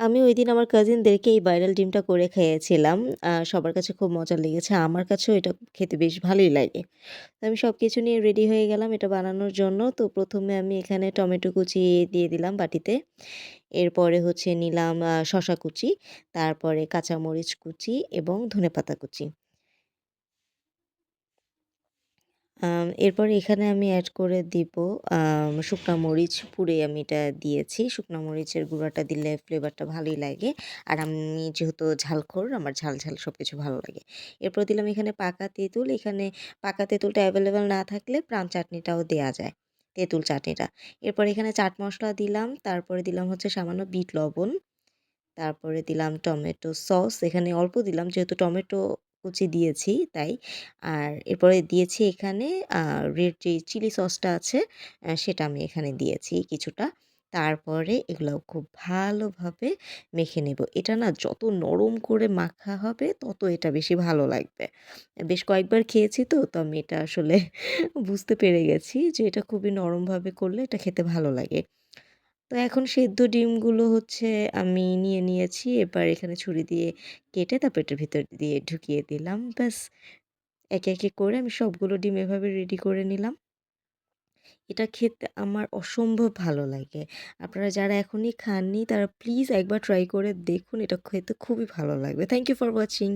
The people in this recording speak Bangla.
আমি ঐদিন আমার কাজিনদেরকে এই ভাইরাল ডিমটা করে খাইয়েছিলাম। সবার কাছে খুব মজা লেগেছে। আমার কাছেও এটা খেতে বেশ ভালোই লাগে। তো আমি সবকিছু নিয়ে রেডি হয়ে গেলাম এটা বানানোর জন্য। তো ১ম এ আমি এখানে টমেটো কুচি দিয়ে দিলাম বাটিতে। এরপরে হচ্ছে নিলাম শসা কুচি, তারপরে কাঁচামরিচ কুচি এবং ধনেপাতা কুচি। এরপরে এখানে আমি এড করে দিব শুকনা মরিচ পুড়ে আমি এটা দিয়েছি। শুকনা মরিচের গুঁড়াটা দিলে ফ্লেভারটা ভালোই লাগে। আর আমি যেহেতু ঝালখোর, আমার ঝাল, ঝাল সবকিছু ভালো লাগে। এরপর দিলাম এখানে পাকা তেঁতুল। এখানে পাকা তেঁতুলটা এভেইলেবল না থাকলে প্রাণ চাটনিটাও দেয়া যায়। তেঁতুল চাটনিটা। এরপর এখানে চাট মসলা দিলাম। তারপরে দিলাম হচ্ছে সামান্য বিট লবণ। তারপরে দিলাম টমেটো সস। এখানে অল্প দিলাম যেহেতু টমেটো কুচি দিয়েছি তাই। আর এরপরে দিয়েছি এখানে আ রেড যে চিলি সসটা আছে সেটা আমি এখানে দিয়েছি কিছুটা। তারপরে এগুলো খুব ভালোভাবে মেখে নেব। এটা না যত নরম করে মাখা হবে তত এটা বেশি ভালো লাগবে। বেশ কয়েকবার খেয়েছি তো আমি এটা আসলে বুঝতে পেরে গেছি যে এটা খুবই নরমভাবে করলে এটা খেতে ভালো লাগে। তো এখন সেদ্ধ ডিমগুলো হচ্ছে আমি নিয়ে নিয়েছি। এবার এখানে ছুরি দিয়ে কেটে তারপর এটার ভিতর দিয়ে ঢুকিয়ে দিলাম। ব্যাস একে, একে করে আমি সবগুলো ডিম এভাবে রেডি করে নিলাম। এটা খেতে আমার অসম্ভব ভালো লাগে। আপনারা যারা এখনই খাননি তারা প্লিজ একবার ট্রাই করে দেখুন। এটা খেতে খুবই ভালো লাগবে। Thank you for watching.